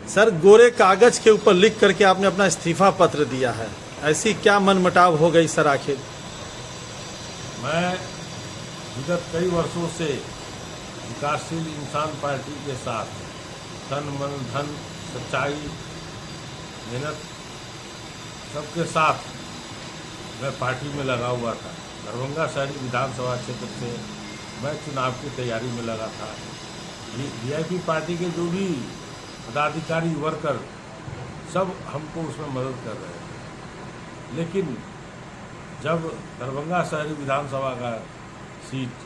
Sir, गोरे कागज के ऊपर लिख करके आपने अपना इस्तीफा पत्र दिया है, ऐसी क्या मनमुटाव हो गई सर आखिर? मैं विगत कई वर्षों से विकासशील इंसान पार्टी के साथ तन मन धन सच्चाई मेहनत सबके साथ मैं पार्टी में लगा हुआ था। दरभंगा शहरी विधानसभा क्षेत्र से मैं चुनाव की तैयारी में लगा था। वीआईपी पार्टी के जो भी पदाधिकारी वर्कर सब हमको उसमें मदद कर रहे हैं, लेकिन जब दरभंगा शहरी विधानसभा का सीट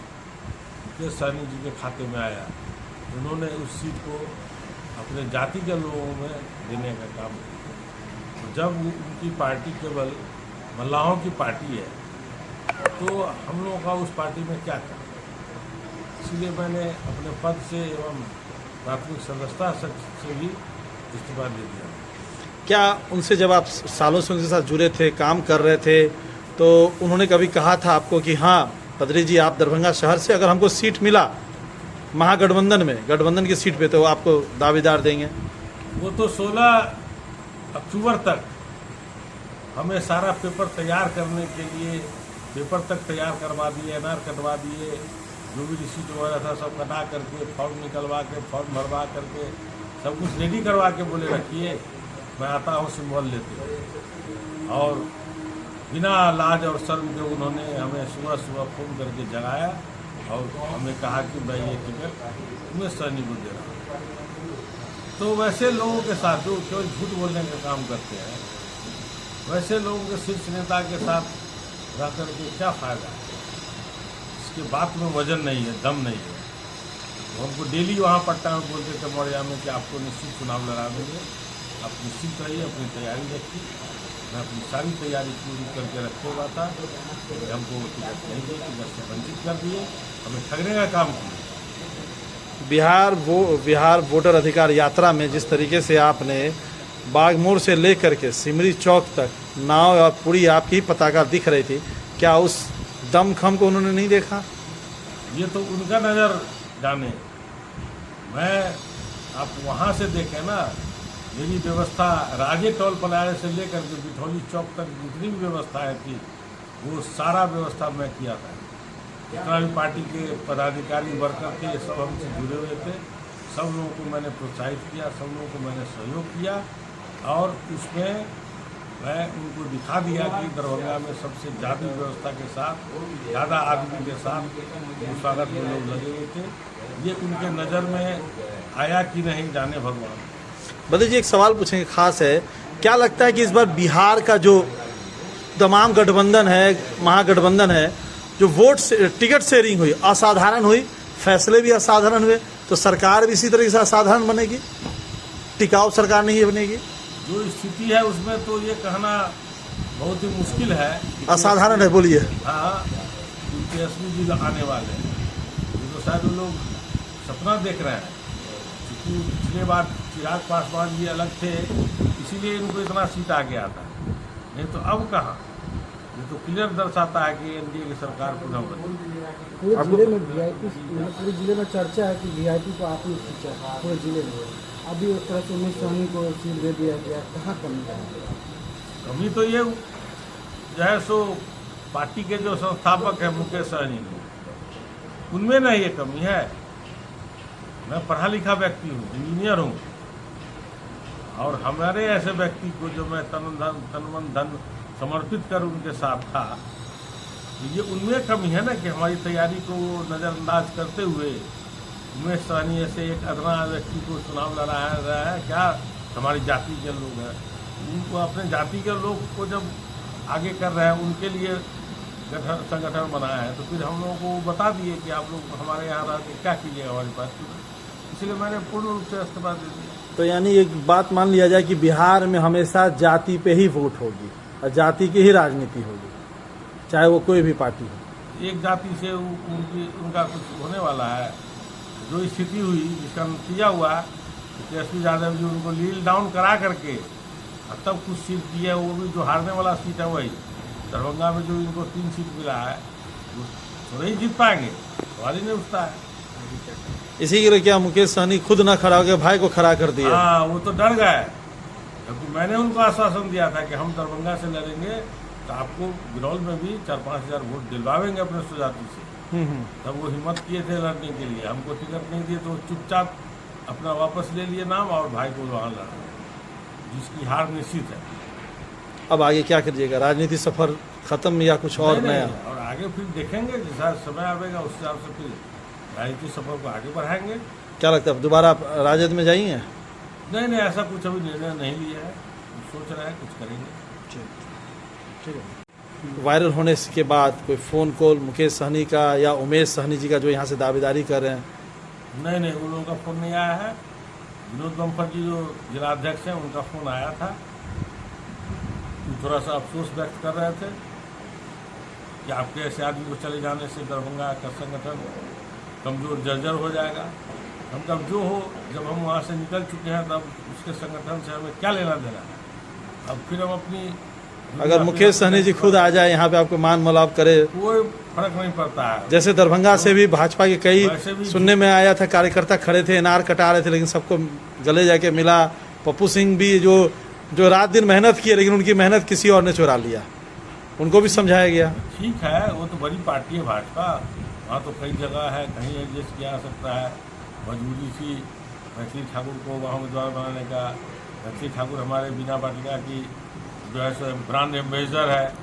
मुकेश सहनी जी के खाते में आया, उन्होंने उस सीट को अपने जाति के लोगों में देने का काम किया। तो जब उनकी पार्टी केवल मल्लाहों की पार्टी है, तो हम लोगों का उस पार्टी में क्या काम? इसलिए मैंने अपने पद से एवं प्राथमिक सदस्यता से भी इस्तीफा दे दिया। क्या उनसे जब आप सालों से उनके साथ जुड़े थे, काम कर रहे थे, तो उन्होंने कभी कहा था आपको कि हाँ पदरी जी, आप दरभंगा शहर से अगर हमको सीट मिला महागठबंधन में, गठबंधन की सीट पे, तो आपको दावेदार देंगे? वो तो 16 अक्टूबर तक हमें सारा पेपर तैयार करने के लिए पेपर तक तैयार करवा दिए, एनआर कटवा दिए, जो भी रिसीट वगैरह था सब कटा करके, फॉर्म निकलवा के, फॉर्म भरवा करके सब कुछ रेडी करवा के बोले रखिए, मैं आता हूँ सिंबल लेते। और बिना लाज और शर्म के उन्होंने हमें सुबह सुबह फ़ोन करके जगाया और हमें कहा कि मैं ये टिकट उमेश सहनी को दे रहा हूँ। तो वैसे लोगों के साथ जो केवल झूठ बोलने का काम करते हैं, वैसे लोगों के शीर्ष नेता के साथ रह करके क्या फ़ायदा है? इसके बात में वजन नहीं है, दम नहीं है। तो हमको डेली वहाँ पट्टा में बोलते थे मौर्या में कि आपको निश्चित चुनाव लड़ा देंगे, आप निश्चित रहिए, अपनी तैयारी रखिए। मैं अपनी सारी तैयारी पूरी करके रखे हुआ था, हमको टिकट नहीं दिए, टिकट से वंचित कर दिए, हमें ठगने का काम किया। बिहार वोटर अधिकार यात्रा में जिस तरीके से आपने बागमोड़ से लेकर के सिमरी चौक तक नाव और पूरी आपकी ही पताका दिख रही थी, क्या उस दमखम को उन्होंने नहीं देखा? ये तो उनका नज़र जाने। मैं आप वहाँ से देखें ना, मेरी व्यवस्था राजे टोल प्लाजा से लेकर के बिठौली चौक तक जितनी भी व्यवस्थाएं थी, वो सारा व्यवस्था मैं किया था। जितना भी पार्टी के पदाधिकारी वर्कर थे, सब हमसे जुड़े हुए थे, सब लोगों को मैंने प्रोत्साहित किया, सब लोगों को मैंने सहयोग किया और उसमें मैं उनको दिखा दिया कि दरभंगा में सबसे ज़्यादा व्यवस्था के साथ, ज़्यादा आदमी के साथ स्वागत में लोग लगे हुए थे। ये उनके नज़र में आया कि नहीं, जाने भगवान। बदल जी, एक सवाल पूछेंगे खास है, क्या लगता है कि इस बार बिहार का जो तमाम गठबंधन है, महागठबंधन है, जो वोट से टिकट शेयरिंग हुई असाधारण हुई, फैसले भी असाधारण हुए, तो सरकार भी इसी तरीके से असाधारण बनेगी, टिकाऊ सरकार नहीं बनेगी? जो स्थिति है उसमें तो ये कहना बहुत ही मुश्किल है। असाधारण है, बोलिए। हाँ, तेजस्वी जी आने वाले हैं, ये तो शायद लोग सपना देख रहे हैं। क्योंकि पिछले बार चिराग पासवान जी अलग थे, इसीलिए इनको इतना सीट आ गया था, नहीं तो अब कहाँ। ये तो क्लियर दर्शाता है कि एनडीए की सरकार पुनः बनी। पूरे जिले में वीआईपी, पूरे जिले में चर्चा है कि वीआईपी को आप ही पूरे जिले में अभी एक तरह से उमेश सहनी को सीट दे दिया गया, कहाँ कमी है? कमी तो ये जो है सो पार्टी के जो संस्थापक है मुकेश सहनी, उनमें ना ये कमी है। मैं पढ़ा लिखा व्यक्ति हूँ, इंजीनियर हूँ, और हमारे ऐसे व्यक्ति को जो मैं तन मन धन समर्पित कर उनके साथ था, तो ये उनमें कमी है ना कि हमारी तैयारी को नज़रअंदाज करते हुए उमेश सहनी ऐसे एक अदना व्यक्ति को चुनाव लड़ा रहा है। क्या हमारी जाति के लोग हैं, उनको अपने जाति के लोग को जब आगे कर रहे हैं, उनके लिए संगठन बनाया है, तो फिर हम लोगों को बता दिए कि आप लोग हमारे यहाँ रह के क्या कीजिएगा हमारी पार्टी में। इसलिए मैंने पूर्ण रूप से इस्तीफा दे दिया। तो यानी एक बात मान लिया जाए कि बिहार में हमेशा जाति पे ही वोट होगी और जाति की ही राजनीति होगी, चाहे वो कोई भी पार्टी हो। एक जाति से उनका कुछ होने वाला है। जो स्थिति हुई, जिसका नतीजा हुआ, तेजस्वी यादव जी उनको लील डाउन करा करके तब कुछ सीट दी है, वो भी जो हारने वाला सीट है वही दरभंगा में जो इनको 3 सीट मिला है, वो थोड़ा ही जीत पाएंगे, सवाल ही नहीं उठता है। इसी के लिए क्या मुकेश सहनी खुद ना खड़ा हो गया, भाई को खड़ा कर दिया? हाँ, वो तो डर गए, क्योंकि मैंने उनको आश्वासन दिया था कि हम दरभंगा से लड़ेंगे तो आपको बिरौल में भी 4-5 हज़ार वोट दिलवाएंगे अपने सुजाती से। तब वो हिम्मत किए थे लड़ने के लिए, हमको टिकट नहीं दिए तो चुपचाप अपना वापस ले लिए नाम और भाई को वहाँ लड़ा, जिसकी हार निश्चित है। अब आगे क्या करिएगा? राजनीति सफर खत्म या कुछ और नहीं, नया? नहीं, और आगे फिर देखेंगे, जैसा समय आएगा उस हिसाब से फिर राजनीतिक सफर को आगे बढ़ाएंगे। क्या लगता है दोबारा आप राजद में जाइए? नहीं, ऐसा कुछ अभी निर्णय नहीं लिया है, सोच रहे हैं कुछ करेंगे। ठीक है। वायरल होने के बाद कोई फ़ोन कॉल मुकेश सहनी का या उमेश सहनी जी का जो यहाँ से दावेदारी कर रहे हैं? नहीं, उन लोगों का फ़ोन नहीं आया है। विनोद बम्फर जी जो जिलाध्यक्ष हैं उनका फ़ोन आया था, थोड़ा सा अफसोस व्यक्त कर रहे थे कि आपके ऐसे आदमी को चले जाने से दरभंगा का संगठन कमज़ोर जर्जर हो जाएगा। हम कब जो हो, जब हम वहाँ से निकल चुके हैं तब उसके संगठन से हमें क्या लेना देना है। अब फिर हम अपनी, अगर मुकेश सहनी जी खुद आ जाए यहाँ पे आपको मान मलाप करे, कोई फर्क नहीं पड़ता है। जैसे दरभंगा से भी भाजपा के कई वैसे भी सुनने में आया था कार्यकर्ता खड़े थे, अनार कटा रहे थे, लेकिन सबको गले जाके मिला। पप्पू सिंह भी जो रात दिन मेहनत किए, लेकिन उनकी मेहनत किसी और ने चुरा लिया, उनको भी समझाया गया। ठीक है, वो तो बड़ी पार्टी है भाजपा, वहाँ तो कई जगह है, कहीं एडजस्ट किया जा सकता है। मजबूरी थी मैथिली ठाकुर को वहाँ उम्मीदवार बनाने का। मैथिली ठाकुर हमारे बिना पाटिका की जो है सो ब्रांड एम्बेसडर है।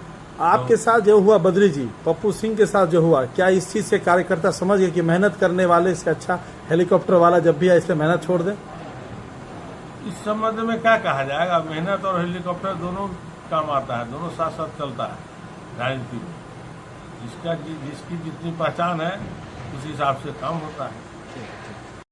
आपके साथ जो हुआ बद्री जी, पप्पू सिंह के साथ जो हुआ, क्या इस चीज़ से कार्यकर्ता समझ गए कि मेहनत करने वाले से अच्छा हेलीकॉप्टर वाला जब भी आए इसलिए मेहनत छोड़ दें? इस संबंध में क्या कहा जाएगा, मेहनत और हेलीकॉप्टर दोनों काम आता है, दोनों साथ साथ चलता है राजनीति में। जिसकी जितनी पहचान है उस हिसाब से काम होता है।